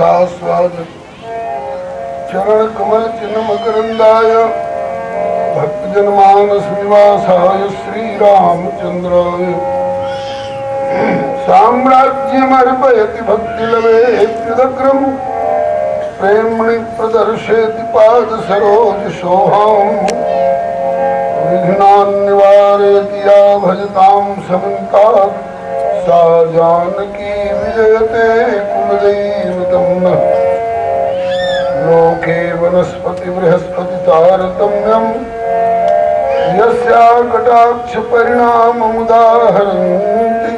रसास्वाद चरण कमल चिन्ह मकरंदाय भक्तजनमानस निवासाय श्री रामचंद्राय साम्राज्यमर्पयति भक्तिलवेत्युदग्रम प्रेम्णि प्रदर्शयति पाद सरोज शोभाम् विघ्नान् निवारयति या भजतां समन्तात् सा जानकी विजयते कुलदैवतं नः लोके वनस्पति बृहस्पति तारतम्यम् यस्या कटाक्ष परिणाममुदाहरन्ति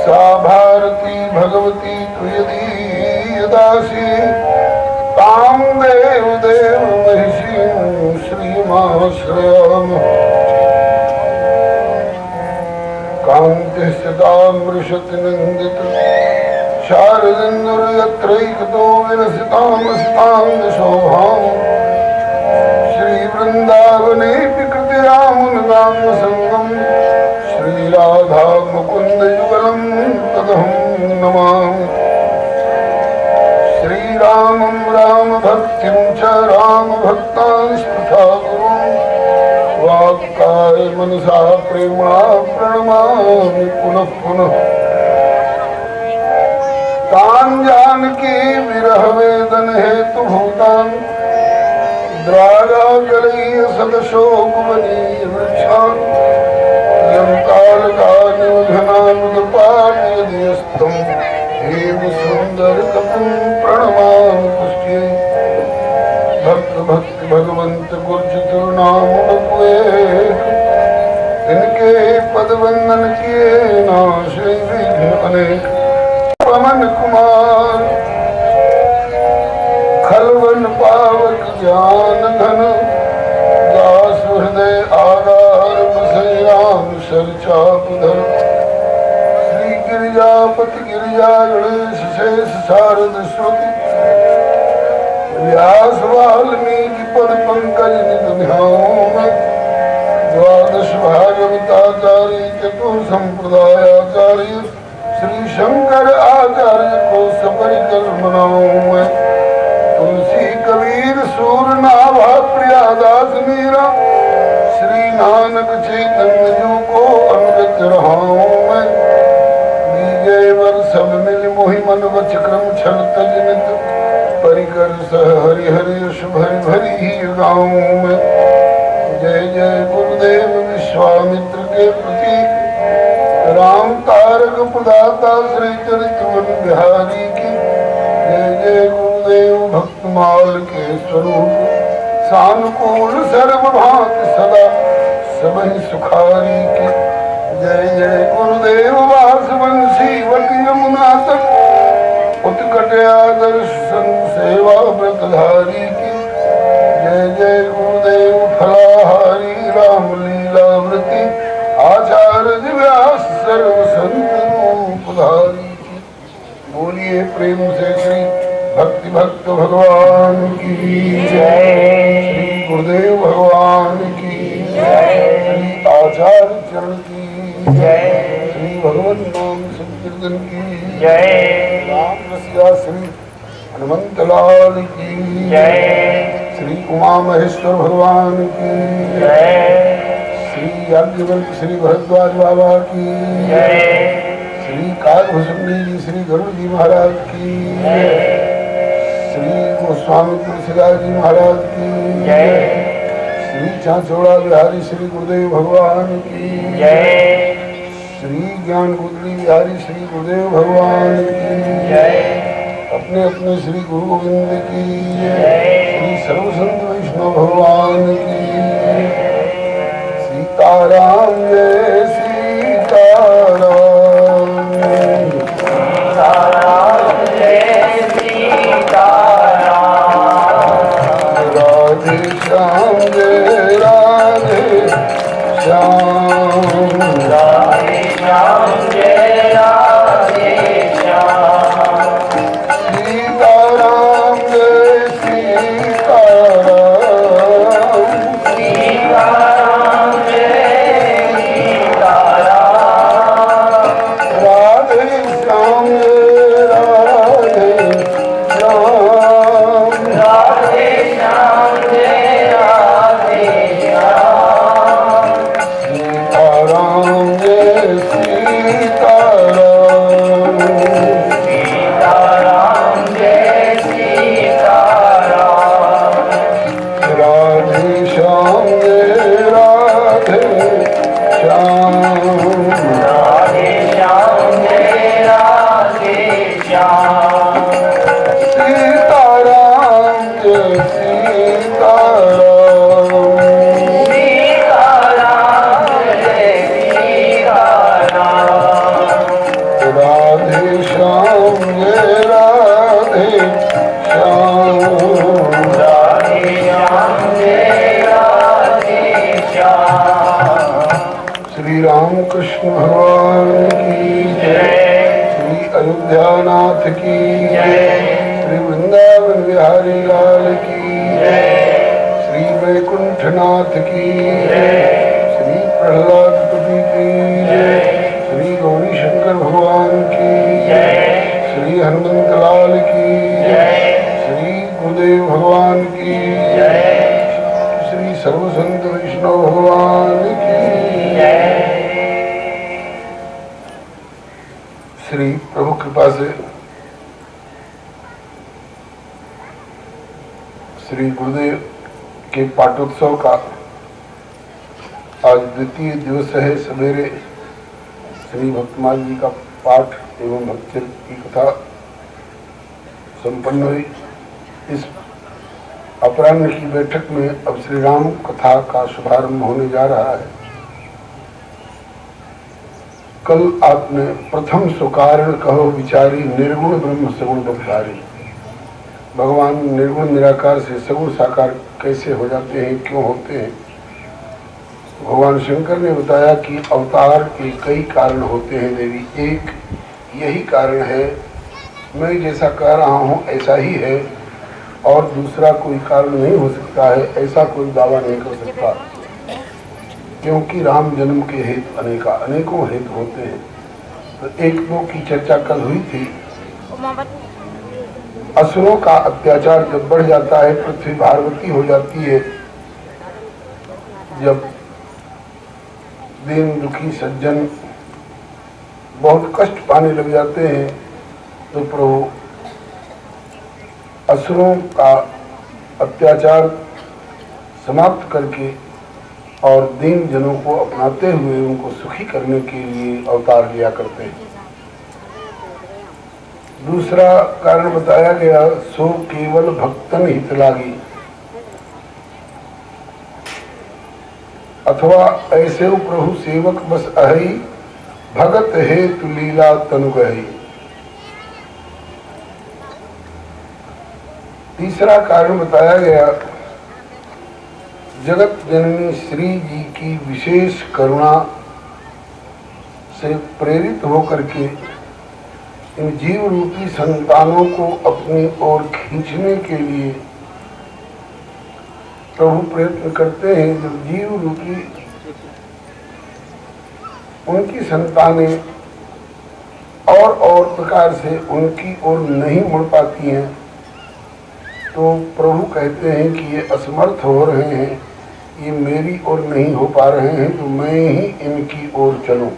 सा भारती भगवती त्वयदीयदासी तां देव देव महिषीं श्रीमाश्रयामः कान्तिः सदामृषति नन्दित शारदेन्दुर्यत्रैकतो विलसितामसिताङ्गशोभाम् श्रीवृन्दावनेऽपि कृतिरामुनगाङ्गसङ्गम् श्रीराधा मुकुन्दयुगलं तदहं नमामि श्रीरामं रामभक्तिं च रामभक्तांस्तथा गुरुं वाक्काय मनसा प्रेम्णा प्रणमामि पुनः पुनः तान् जानकी विरह वेदन हेतुभूतान् द्रागाकलैः सदशोकवनीय वृक्षान् यं कालकानिधनानुदपान्यदियस्तं हेम सुन्दरकपिं प्रणमामि पुष्ट्यै भक्त भक्ति भगवंत गुरुचतुर्नाम बपुएक इनके पद वंदन किए नाशे विघ्न अनेक पवन कुमार खलवन पावक ज्ञान धन दास हृदय आधार बसै राम सरचापधर श्री गिरिजापति गिरिजा गणेश शेष शारद श्रुति व्यास वाल्मीकि पद पंकज निज ध्यान द्वादश भागवताचार्य चतुर संप्रदायाचार्य श्री शंकर आचार्य को सपरिकर मनाऊं मैं तुलसी कबीर सूरनाभा प्रियादास मीरा श्री नानक चैतन्य जू को अनुगत रहाऊं मैं बीजे वर सब मिल मोहि मन वच क्रम छल तजनित परिकर सह हरि हरि भरि भरि ही गाऊं मैं जय जय गुरुदेव विश्वामित्र के प्रतीक राम तारक प्रदाता श्री चरितवन बिहारी की जय जय गुरुदेव भक्तमाल के स्वरूप सानुकूल सर्वभांति सदा सबहि सुखारी की जय जय गुरुदेव वासवंशी वट यमुना तक उत्कट आदर्श संग सेवा व्रतधारी की जय जय गुरुदेव फलाहारी राम लीला वृति आचार्य व्यास सर्व संत रूपधारी की बोलिए प्रेम से श्री भक्ति भक्त भगवान की जय श्री गुरुदेव भगवान की जय श्री आचार्य चरण की जय श्री भगवत नाम संकीर्तन की जय राम रसिया श्री हनुमंत लाल की जय श्री उमा महेश्वर भगवान की जय श्री याज्ञवल्क्य श्री भरद्वाज बाबा की जय श्री काकभूषणी जी श्री गरुड़ जी महाराज की जय श्री गोस्वामी तुलसीदास जी महाराज की जय श्री चांचोड़ा बिहारी श्री गुरुदेव भगवान की जय श्री ज्ञान गुदड़ी बिहारी श्री गुरुदेव भगवान की जय अपने अपने श्री गुरु गोविंद की जय श्री सर्व संत वैष्णव भगवान की सीताराम जय सीताराम सीताराम जय सीताराम राधे श्याम जय राधे श्याम राधे श्याम जय राधे श्याम सीताराम जय सीताराम सीताराम जय सीताराम राधे श्याम जय राधे श्री रामकृष्ण भगवान की जय। श्री अयोध्यानाथ की जय। श्री वृंदावन बिहारी लाल की जय। श्री वैकुंठनाथ की जय। श्री प्रहलाद पति की जय। श्री गौरी शंकर भगवान की जय। श्री हनुमंत लाल की जय। श्री गुरुदेव भगवान की जय। श्री सर्व संत वैष्णव भगवान की जय। श्री प्रभु कृपा से श्री गुरुदेव के पाठोत्सव का आज द्वितीय दिवस है। सवेरे श्री भक्तमाल जी का पाठ एवं भक्तचरित की कथा संपन्न हुई। इस अपराह्न की बैठक में अब श्री राम कथा का शुभारंभ होने जा रहा है। कल आपने प्रथम सुकारण कहो विचारी निर्गुण ब्रह्म सगुण बधारी, भगवान निर्गुण निराकार से सगुण साकार कैसे हो जाते हैं, क्यों होते हैं। भगवान शंकर ने बताया कि अवतार के कई कारण होते हैं देवी। एक यही कारण है, मैं जैसा कह रहा हूँ ऐसा ही है, और दूसरा कोई कारण नहीं हो सकता है, ऐसा कोई दावा नहीं कर सकता, क्योंकि राम जन्म के हेतु अनेकों हेतु होते हैं। तो एक दो की चर्चा कल हुई थी। असुरों का अत्याचार जब बढ़ जाता है, पृथ्वी भारवती हो जाती है, जब दीन दुखी सज्जन बहुत कष्ट पाने लग जाते हैं, तो प्रभु असुरों का अत्याचार समाप्त करके और दीन जनों को अपनाते हुए उनको सुखी करने के लिए अवतार लिया करते हैं। दूसरा कारण बताया गया, सो केवल भक्तन हित लागी, अथवा ऐसे प्रभु सेवक बस अहि, भगत हेतु लीला तनु गही। तीसरा कारण बताया गया, जगत जननी श्री जी की विशेष करुणा से प्रेरित होकर के इन जीव रूपी संतानों को अपनी ओर खींचने के लिए प्रभु प्रयत्न करते हैं। जब जीव रूपी उनकी संतानें और प्रकार से उनकी ओर नहीं मुड़ पाती हैं, तो प्रभु कहते हैं कि ये असमर्थ हो रहे हैं, ये मेरी ओर नहीं हो पा रहे हैं, तो मैं ही इनकी ओर चलूं।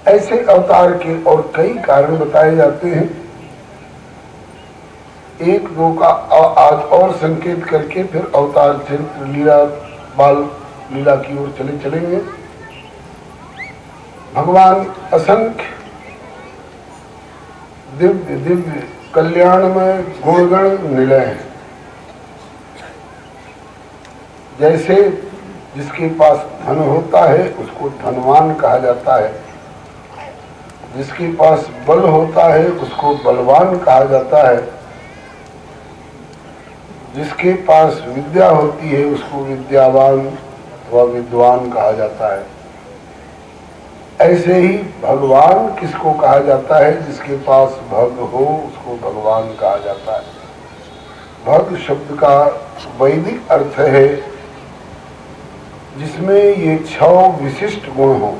ऐसे अवतार के और कई कारण बताए जाते हैं। एक दो का आज और संकेत करके फिर अवतार चरित्र लीला बाल लीला की ओर चलेंगे। भगवान असंख्य दिव्य दिव्य कल्याण में गुणगण निलय हैं। जैसे जिसके पास धन होता है उसको धनवान कहा जाता है, जिसके पास बल होता है उसको बलवान कहा जाता है, जिसके पास विद्या होती है उसको विद्यावान व विद्वान कहा जाता है। ऐसे ही भगवान किसको कहा जाता है, जिसके पास भग हो उसको भगवान कहा जाता है। भग शब्द का वैदिक अर्थ है जिसमें ये 6 विशिष्ट गुण हो।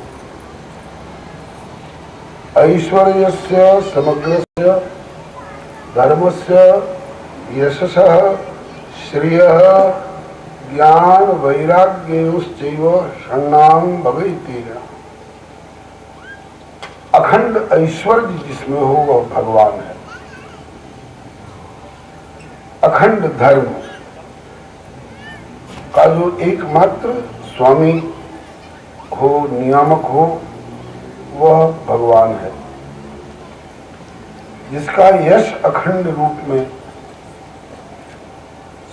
ऐश्वर्यस्य समग्रस्य धर्मस्य यशसः श्रियः ज्ञान वैराग्योश्चैव षण्णां भवेतीर्ण। अखंड ऐश्वर्य जिसमें हो वह भगवान है। अखंड धर्म का जो एकमात्र स्वामी हो, नियामक हो, वह भगवान है। जिसका यश अखंड रूप में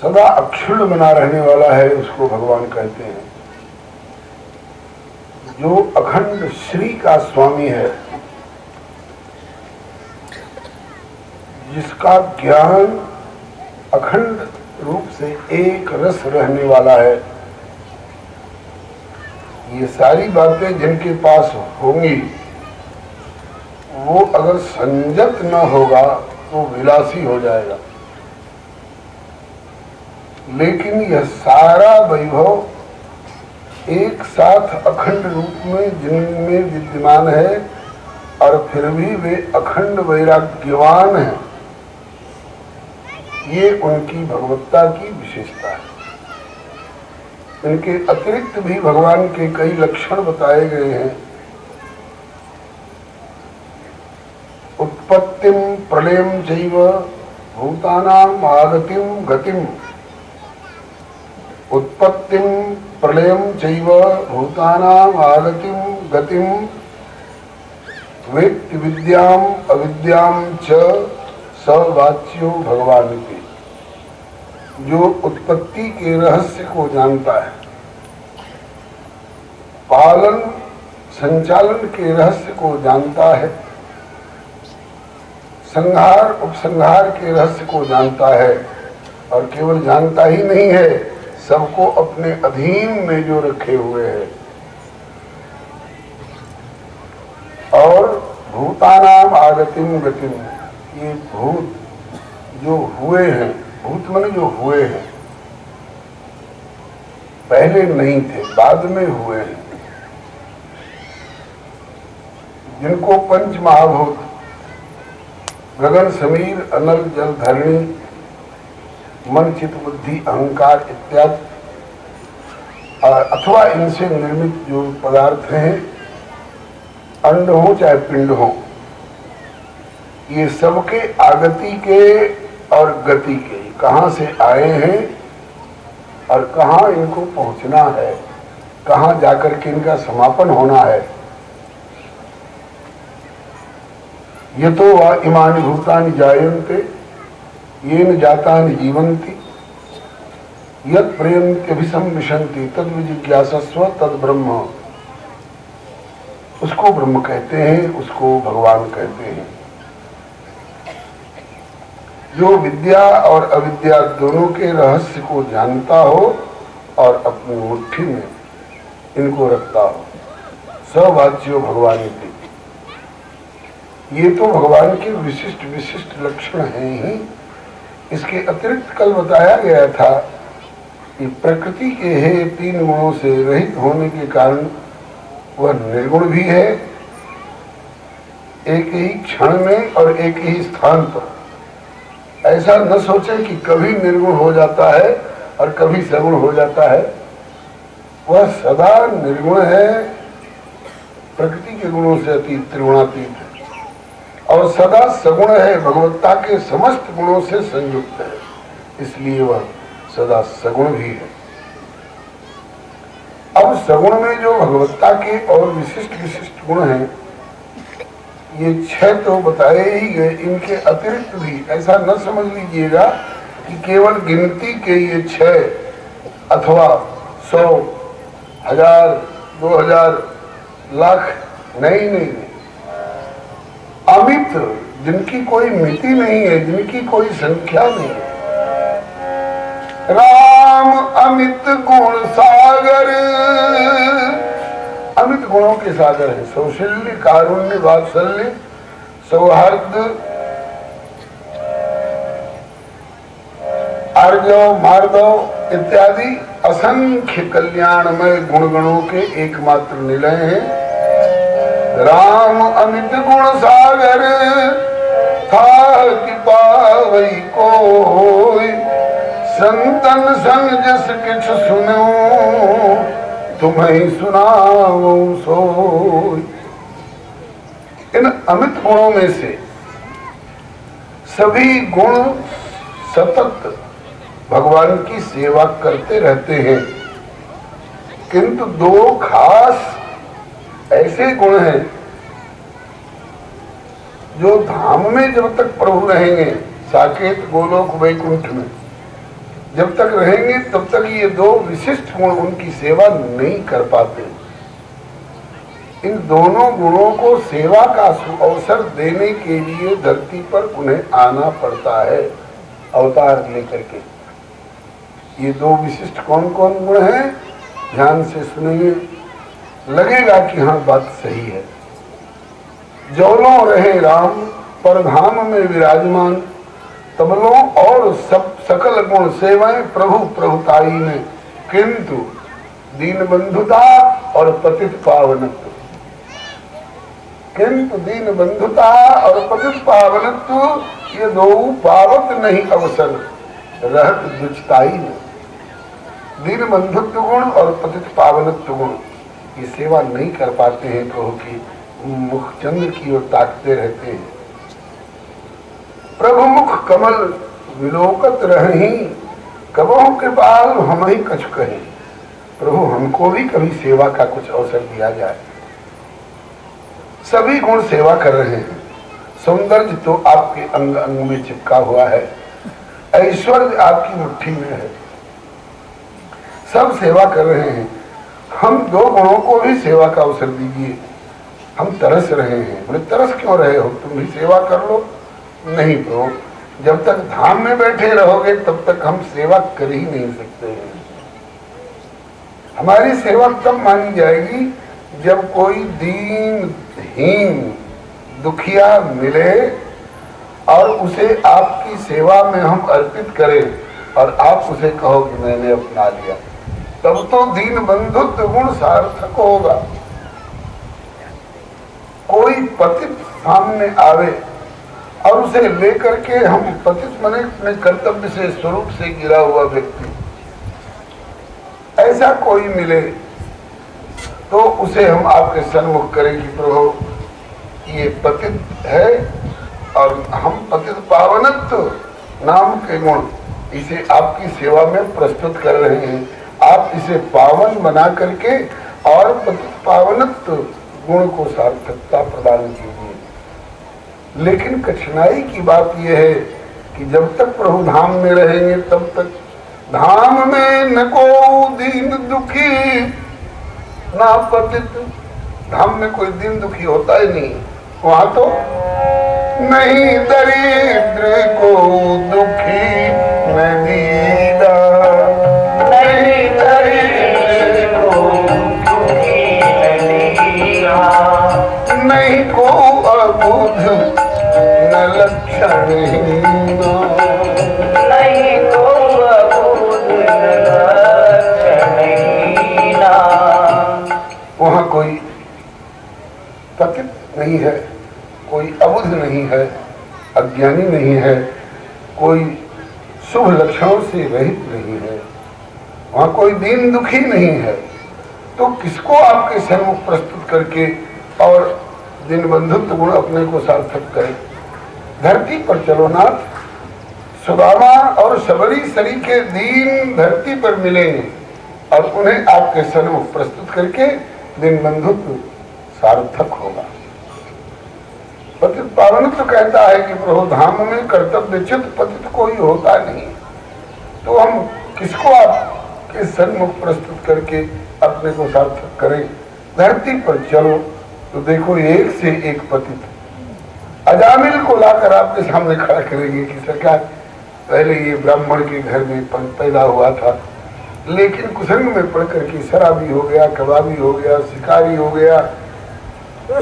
सदा अक्षुण्ण बना रहने वाला है उसको भगवान कहते हैं। जो अखंड श्री का स्वामी है, जिसका ज्ञान अखंड रूप से एक रस रहने वाला है, ये सारी बातें जिनके पास होंगी वो अगर संयत न होगा तो विलासी हो जाएगा। लेकिन यह सारा वैभव एक साथ अखंड रूप में जिनमें विद्यमान है और फिर भी वे अखंड वैराग्यवान हैं, ये उनकी भगवत्ता की विशेषता है। इनके अतिरिक्त भी भगवान के कई लक्षण बताए गए हैं। उत्पत्तिम प्रलयम चैव भूतानाम आगतिम गतिम। उत्पत्तिम प्रलयम चैव भूतानाम आगतिम गतिम वेत्ति विद्याम अविद्याम च स वाच्यो भगवान के। जो उत्पत्ति के रहस्य को जानता है, पालन संचालन के रहस्य को जानता है, संहार उपसंहार के रहस्य को जानता है, और केवल जानता ही नहीं है, सबको अपने अधीन में जो रखे हुए हैं। और भूतानाम आगतिम गतिम, ये भूत जो हुए हैं, भूत माने जो हुए हैं, पहले नहीं थे, बाद में हुए हैं, जिनको पंच महाभूत गगन समीर अनल जल धरणी मन चित्त बुद्धि अहंकार इत्यादि अथवा इनसे निर्मित जो पदार्थ हैं, अंड हो चाहे पिंड हो, ये सबके आगति के और गति के, कहाँ से आए हैं और कहाँ इनको पहुंचना है, कहाँ जाकर के इनका समापन होना है। ये तो इमानि भूतानि जायन्ते येन जातानि जीवन्ति यत् प्रयन्त्यभिसंविशन्ति तद् विजिज्ञासस्व तद् ब्रह्म। उसको ब्रह्म कहते हैं, उसको भगवान कहते हैं। जो विद्या और अविद्या दोनों के रहस्य को जानता हो और अपनी मुट्ठी में इनको रखता हो, सवाच्यो भगवान के। ये तो भगवान के विशिष्ट विशिष्ट लक्षण हैं ही। इसके अतिरिक्त कल बताया गया था कि प्रकृति के हे तीन गुणों से रहित होने के कारण वह निर्गुण भी है, एक ही क्षण में और एक ही स्थान पर। ऐसा न सोचे कि कभी निर्गुण हो जाता है और कभी सगुण हो जाता है। वह सदा निर्गुण है, प्रकृति के गुणों से अतीत, त्रिगुणातीत है, और सदा सगुण है, भगवत्ता के समस्त गुणों से संयुक्त है, इसलिए वह सदा सगुण भी है। अब सगुण में जो भगवत्ता के और विशिष्ट विशिष्ट गुण हैं, ये 6 तो बताए ही गए। इनके अतिरिक्त भी ऐसा न समझ लीजिएगा कि केवल गिनती के ये 6 अथवा 100, 1000, 2000, लाख, नहीं नहीं, अमित, जिनकी कोई मिति नहीं है, जिनकी कोई संख्या नहीं है। राम अमित गुण सागर, अमित गुणों के सागर है। सौशील्य, कारुण्य, वात्सल्य, सौहार्द, आर्जव, मार्दव इत्यादि असंख्य कल्याणमय गुणगणों के एकमात्र निलय हैं। राम अमित गुण सागर था कि पावई कोई, संतन संग जस किछ सुनो तुम्हें सुनाओ सोई। इन अमित गुणों में से सभी गुण सतत भगवान की सेवा करते रहते हैं, किंतु 2 खास ऐसे गुण हैं जो धाम में जब तक प्रभु रहेंगे, साकेत गोलोक वैकुंठ में जब तक रहेंगे, तब तक ये 2 विशिष्ट गुण उनकी सेवा नहीं कर पाते। इन दोनों गुणों को सेवा का अवसर देने के लिए धरती पर उन्हें आना पड़ता है, अवतार लेकर के। ये 2 विशिष्ट कौन कौन गुण हैं, ध्यान से सुनिए। लगेगा कि हाँ बात सही है। जौलों रहे राम परधाम में विराजमान, तबलों और सब सकल गुण सेवाएं प्रभु प्रभुताई में, किंतु दीन बंधुता और पतित पावनत्व, किंतु दीन बंधुता और पतित पावनत्व ये दो पावत नहीं अवसर रहत दुचताई में। दीन बंधुत्व गुण और पतित पावनत्व गुण ये सेवा नहीं कर पाते हैं, प्रभु की मुख चंद्र की ओर ताकते रहते हैं। प्रभु मुख कमल विलोकत रही, कबहु कृपाल हम ही कछु कहें। प्रभु हमको भी कभी सेवा का कुछ अवसर दिया जाए। सभी गुण सेवा कर रहे हैं, सौंदर्य तो आपके अंग अंग में चिपका हुआ है, ऐश्वर्य आपकी मुट्ठी में है, सब सेवा कर रहे हैं। हम दो गुणों को भी सेवा का अवसर दीजिए। हम तरस रहे हैं। बोले तरस क्यों रहे हो, तुम भी सेवा कर लो। नहीं प्रभु, जब तक धाम में बैठे रहोगे तब तक हम सेवा कर ही नहीं सकते हैं। हमारी सेवा तब मानी जाएगी जब कोई दीनहीन दुखिया मिले और उसे आपकी सेवा में हम अर्पित करें और आप उसे कहो कि मैंने अपना लिया, तब तो दीन बंधुत्व गुण सार्थक होगा। कोई पतित सामने आवे और उसे लेकर के हम पतित मने अपने कर्तव्य से स्वरूप से गिरा हुआ व्यक्ति ऐसा कोई मिले तो उसे हम आपके सन्मुख करें कि प्रभु ये पतित है और हम पतित पावनत्व नाम के गुण इसे आपकी सेवा में प्रस्तुत कर रहे हैं। आप इसे पावन बना करके और पतित पावनत्व गुण को सार्थकता प्रदान कीजिए। लेकिन कठिनाई की बात यह है कि जब तक प्रभु धाम में रहेंगे तब तक धाम में न को दीन दुखी ना पतित। धाम में कोई दीन दुखी होता ही नहीं, वहां तो नहीं दरिद्र को दुखी न दीदा, नहीं दरिद्र को दुखी न दीदा, नहीं को अबुध न लक्षण हीना, नहीं को अबुध न लक्षण हीना। वहां कोई पतित नहीं है, कोई अबुध नहीं है, अज्ञानी नहीं है, कोई शुभ लक्षणों से रहित नहीं है, वहां कोई दीन दुखी नहीं है। तो किसको आपके सन्मुख प्रस्तुत करके और दिन बंधुत्व गुण अपने को सार्थक करें। धरती पर चलो नाथ, सुदामा और सबरी सरीखे दीन धरती पर मिलेंगे और उन्हें आपके सन्मुख प्रस्तुत करके दिन बंधुत्व सार्थक होगा। पतित पावनत्व कहता है कि प्रभु धाम में कर्तव्य चित पतित कोई होता नहीं, तो हम किसको आपके सन्मुख प्रस्तुत करके अपने को सार्थक करें। धरती पर चलो तो देखो एक से एक पतित अजामिल को लाकर आपके सामने खड़ा करेंगे कि सरकार पहले ये ब्राह्मण के घर में पैदा हुआ था, लेकिन कुसंग में पढ़ करके शराबी हो गया, कबाबी हो गया, शिकारी हो गया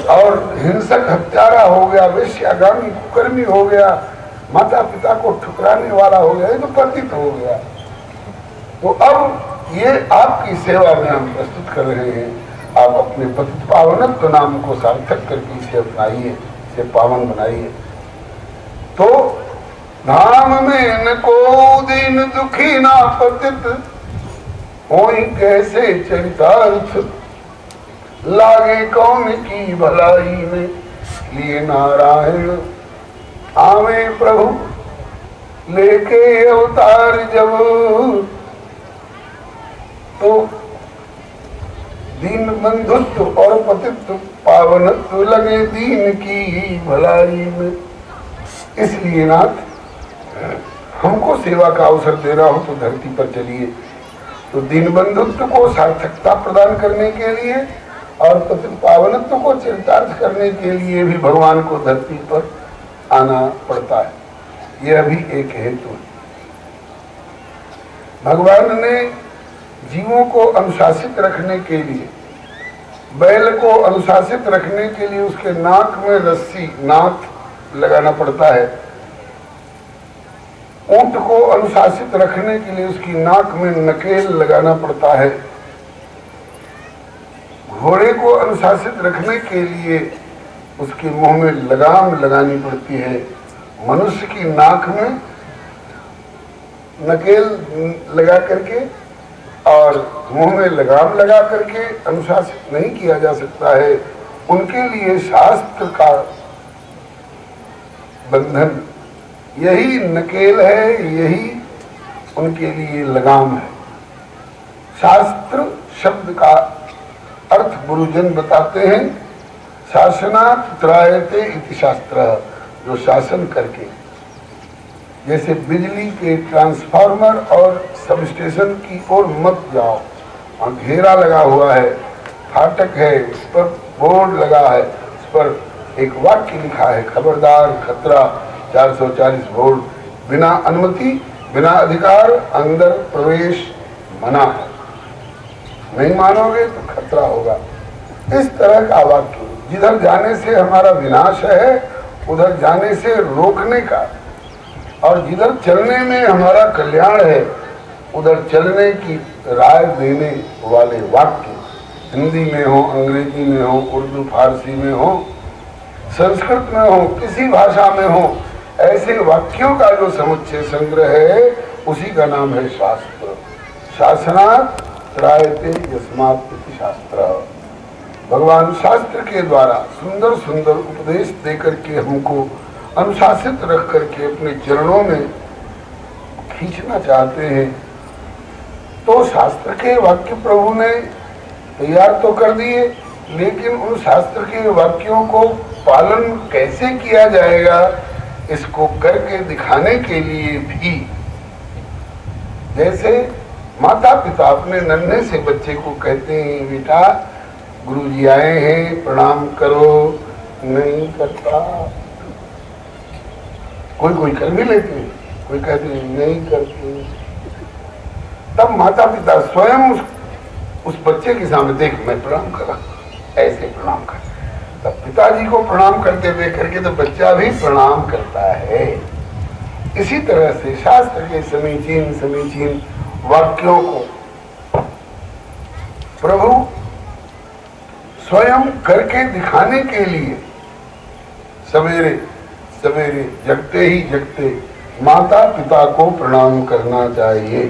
और हिंसक हत्यारा हो गया, वेश्यागामी कुकर्मी हो गया, माता पिता को ठुकराने वाला हो गया, ये तो पतित हो गया। तो अब ये आपकी सेवा में हम प्रस्तुत कर रहे हैं, आप अपने पतित पावनत्व नाम को सार्थक करके इसे अपनाइए, इसे पावन बनाइए। तो धाम में न को दीन दुखी ना पतित, होई कैसे चरितार्थ, लागे कौन की भलाई में, लिए नारायण आवे प्रभु लेके अवतार जब। तो दीन बंधुत्व और पतित्व पावनत्व लगे दीन की भलाई में। इसलिए नाथ हमको सेवा का अवसर देना हो तो धरती पर चलिए। तो दीन बंधुत्व को सार्थकता प्रदान करने के लिए और पतित पावनत्व को चरितार्थ करने के लिए भी भगवान को धरती पर आना पड़ता है। यह भी एक हेतु है। भगवान ने जीवों को अनुशासित रखने के लिए बैल को अनुशासित रखने के लिए उसके नाक में रस्सी नाक लगाना पड़ता है। ऊंट को अनुशासित रखने के लिए उसकी नाक में नकेल लगाना पड़ता है। घोड़े को अनुशासित रखने के लिए उसके मुंह में लगाम लगानी पड़ती है। मनुष्य की नाक में नकेल लगा करके और मुंह में लगाम लगा करके अनुशासित नहीं किया जा सकता है। उनके लिए शास्त्र का बंधन यही नकेल है, यही उनके लिए लगाम है। शास्त्र शब्द का अर्थ गुरुजन बताते हैं, शासनात् त्रायते इति शास्त्र, जो शासन करके, जैसे बिजली के ट्रांसफार्मर और सब स्टेशन की ओर मत जाओ, वहाँ घेरा लगा हुआ है, फाटक है, उस पर बोर्ड लगा है, उस पर एक वाक्य लिखा है, खबरदार खतरा 440 वोल्ट, बिना अनुमति बिना अधिकार अंदर प्रवेश मना है, नहीं मानोगे तो खतरा होगा। इस तरह का वाक्य, जिधर जाने से हमारा विनाश है उधर जाने से रोकने का, और जिधर चलने में हमारा कल्याण है उधर चलने की राय देने वाले वाक्य, हिंदी में हो, अंग्रेजी में हो, उर्दू फारसी में हो, संस्कृत में हो, किसी भाषा में हो, ऐसे वाक्यों का जो समुच्चय संग्रह है उसी का नाम है शास्त्र। शासनात् त्रायते यस्मात् इति शास्त्र। भगवान शास्त्र के द्वारा सुंदर सुंदर उपदेश देकर के हमको अनुशासित रख करके अपने चरणों में खींचना चाहते हैं। तो शास्त्र के वाक्य प्रभु ने तैयार तो कर दिए, लेकिन उन शास्त्र के वाक्यों को पालन कैसे किया जाएगा, इसको करके दिखाने के लिए भी, जैसे माता पिता अपने नन्हे से बच्चे को कहते हैं, बेटा गुरुजी आए हैं प्रणाम करो, नहीं करता, कोई कोई कर भी लेते हैं, कोई कहते हैं नहीं करते, तब माता पिता स्वयं उस बच्चे के सामने, देख मैं प्रणाम कर रहा, ऐसे प्रणाम कर, तब पिताजी को प्रणाम करते देख करके तो बच्चा भी प्रणाम करता है। इसी तरह से शास्त्र के समीचीन समीचीन वाक्यों को प्रभु स्वयं करके दिखाने के लिए सवेरे सवेरे जगते ही जगते माता पिता को प्रणाम करना चाहिए।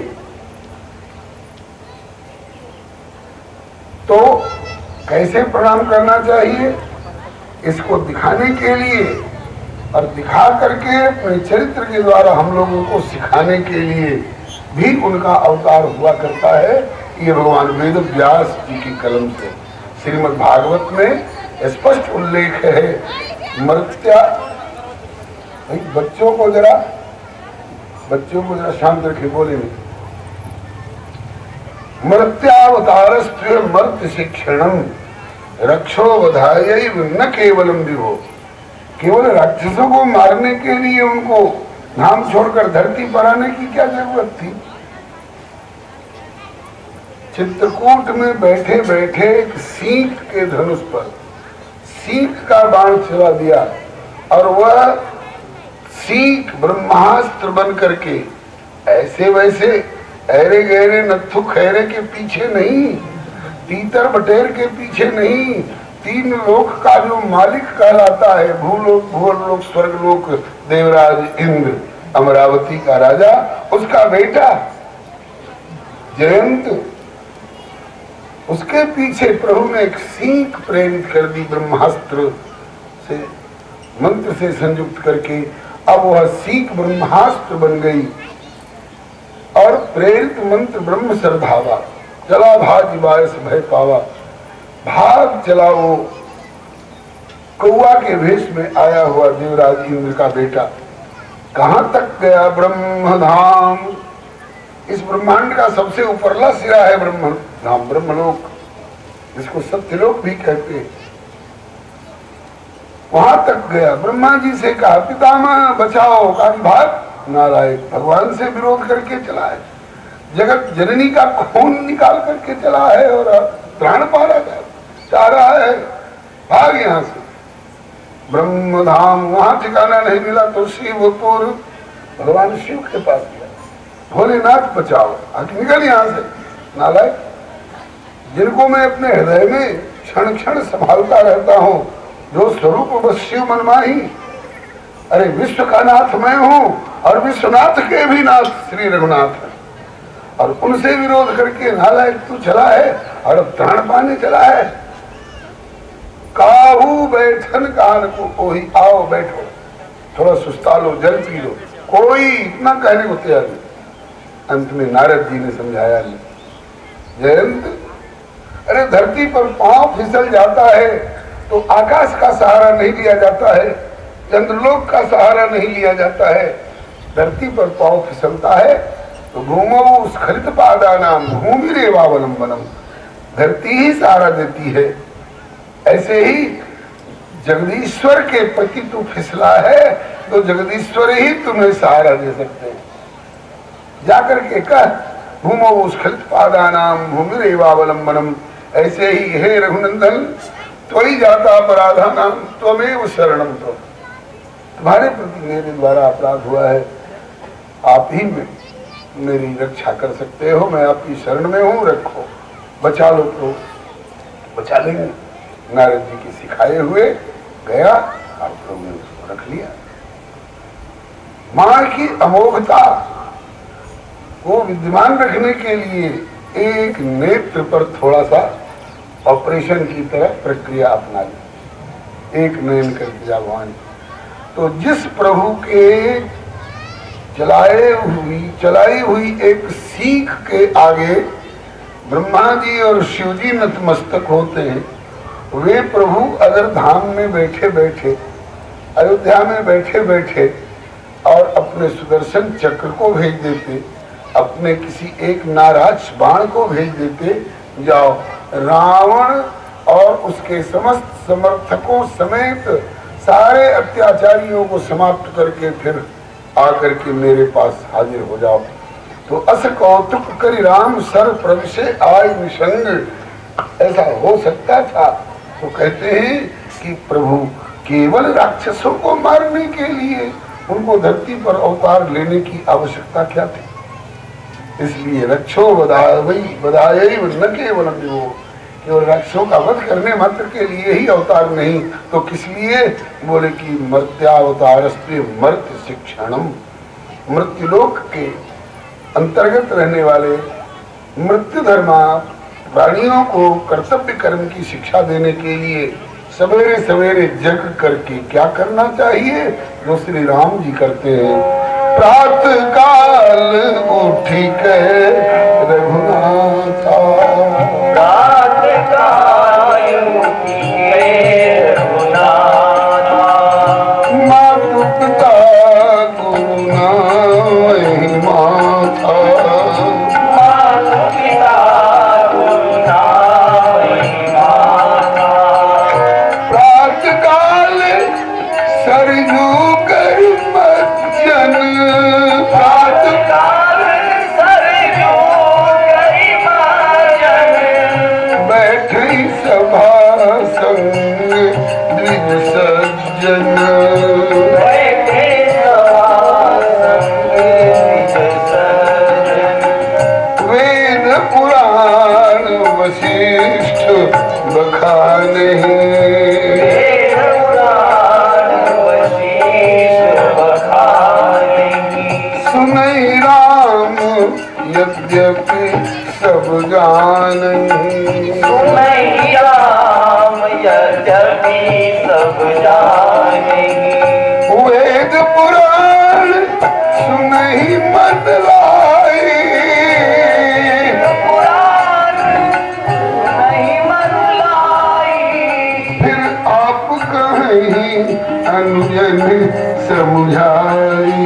तो कैसे प्रणाम करना चाहिए, इसको दिखाने के लिए और दिखा करके अपने चरित्र के द्वारा हम लोगों को सिखाने के लिए भी उनका अवतार हुआ करता है। ये भगवान वेद व्यास जी की कलम से श्रीमद् भागवत में स्पष्ट उल्लेख है। मर्त्या, बच्चों को जरा शांत रखे, बोले नहीं। मर्त्यावतारस्त्व मर्त्य शिक्षणम रक्षो वधाय न केवलम विभो। केवल राक्षसों को मारने के लिए उनको धाम छोड़कर धरती पर आने की क्या जरूरत थी। चित्रकूट में बैठे बैठे एक सीख के धनुष पर सीख का बाण चला दिया और वह सीख ब्रह्मास्त्र बन करके ऐसे वैसे ऐरे गहरे नत्थु खैरे के पीछे नहीं, तीतर बटेर के पीछे नहीं, तीन लोक का जो मालिक कहलाता है, भूलोक भूलोक स्वर्गलोक देवराज इंद्र अमरावती का राजा, उसका बेटा जयंत, उसके पीछे प्रभु ने एक सीख प्रेरित कर दी ब्रह्मास्त्र से, मंत्र से संयुक्त करके। अब वह सीख ब्रह्मास्त्र बन गई और प्रेरित मंत्र ब्रह्म सरधावा, चला भाग बायस भय पावा। भाग चला वो कौआ के भेष में आया हुआ देवराज इंद्र का बेटा। कहां तक गया ब्रह्मधाम, इस ब्रह्मांड का सबसे ऊपरला सिरा है ब्रह्मधाम, ब्रह्मलोक, जिसको सत्यलोक भी कहते हैं। वहां तक गया, ब्रह्मा जी से कहा पितामह बचाओ, कहा भाग। नारायण भगवान से विरोध करके चला है, जगत जननी का खून निकाल करके चला है और प्राण पा रहा है। चाह रहा है भाग यहाँ से, ब्रह्मधाम, वहां ठिकाना नहीं मिला तो शिवपुर, भगवान शिव के पास गया, भोलेनाथ बचाओ, निकल यहाँ से नालायक, जिनको मैं अपने हृदय में क्षण क्षण संभालता रहता हूँ, जो स्वरूप बस शिव मनमाही। अरे विश्व का नाथ मैं हूँ और विश्वनाथ के भी नाथ श्री रघुनाथ है, और उनसे विरोध करके नालायक तू चला है और प्राण पाने चला है। काहू बैठन कान को कोई, आओ बैठो, थोड़ा सुस्ता लो, जल पी लो, कोई इतना कहने को तैयार नहीं। अंत में नारद जी ने समझाया, जयंत, अरे धरती पर पांव फिसल जाता है तो आकाश का सहारा नहीं लिया जाता है, चंद्रलोक का सहारा नहीं लिया जाता है, धरती पर पांव फिसलता है तो भूमौ स्खलित पादानाम भूमिरेवावलंबनम, धरती ही सहारा देती है। ऐसे ही जगदीश्वर के प्रति तू फिसला है तो जगदीश्वर ही तुम्हें सहारा दे सकते हैं। जाकर के कह, भूमौ स्खलित पादानाम भूमिरेवावलंबनम, ऐसे ही हे रघुनंदन, त्वयि जाता अपराधानाम त्वमेव शरणम त्वम्, तुम्हारे प्रति मेरे द्वारा अपराध हुआ है, आप ही में मेरी रक्षा कर सकते हो, मैं आपकी शरण में हूँ, रखो, बचा लो तो बचा लेंगे। नारद जी के सिखाए हुए गया और प्रभु ने उसको रख लिया। मां की अमोघता को विद्यमान रखने के लिए एक नेत्र पर थोड़ा सा ऑपरेशन की तरह प्रक्रिया अपना ली, एक नयन कर दिया भगवान। तो जिस प्रभु के चलाई हुई एक सीख के आगे ब्रह्मा जी और शिव जी नतमस्तक होते हैं, वे प्रभु अगर धाम में बैठे बैठे, अयोध्या में बैठे बैठे और अपने सुदर्शन चक्र को भेज देते, अपने किसी एक नाराज बाण को भेज देते, जाओ रावण और उसके समस्त समर्थकों समेत सारे अत्याचारियों को समाप्त करके फिर आकर के मेरे पास हाजिर हो जाओ, तो अस कौतुक करी राम सर प्रविशे आय निसंग, ऐसा हो सकता था। तो कहते हैं कि प्रभु केवल राक्षसों को मारने के लिए उनको धरती पर अवतार लेने की आवश्यकता क्या थी? इसलिए रक्षो बधाई न केवल केवल राक्षसों का वध करने मात्र के लिए ही अवतार नहीं, तो किस लिए? बोले कि मर्त्यावतारस्ते मर्त्य शिक्षणम, मृत्युलोक के अंतर्गत रहने वाले मृत्यु धर्मा प्राणियों को कर्तव्य कर्म की शिक्षा देने के लिए सवेरे सवेरे जग करके क्या करना चाहिए, जो श्री राम जी करते हैं। प्रातः काल उठी के रघुनाथा, प्रातः काल उठी के रघुनाथा, मातु पिता गुरु नाहि माथा, वेद पुराण वशिष्ठ बखाने, सुनई राम यद्यपि सब जानही, सुनई राम यद्यपि सब जानही, वेद पुराण सुनहि मन लाई, पुराण सुनहि मन लाई, फिर आप कहीं अनुजन समझाई,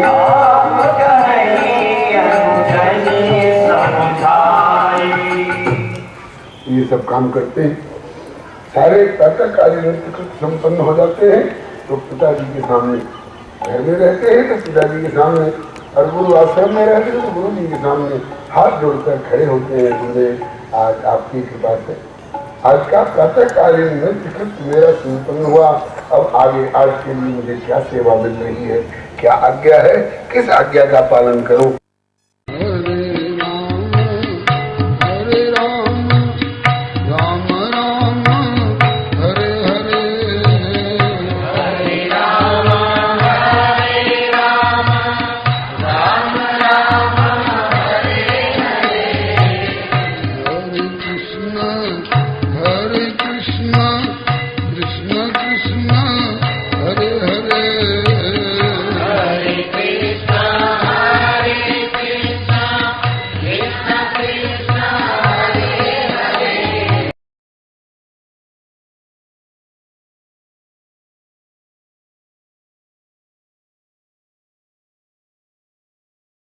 आप कहीं अनुजन समझाई। ये सब काम करते हैं, सारे प्रातःकालीन कृत संपन्न हो जाते हैं तो पिताजी के सामने, घर में रहते हैं तो पिताजी के सामने, और गुरु आश्रम में रहते हैं तो गुरु जी के सामने हाथ जोड़कर खड़े होते हैं। मुझे आज आपकी कृपा से आज का प्रातःकालीन नृत्य कृत्य मेरा संपन्न हुआ। अब आगे आज के लिए मुझे क्या सेवा मिल रही है, क्या आज्ञा है, किस आज्ञा का पालन करूं?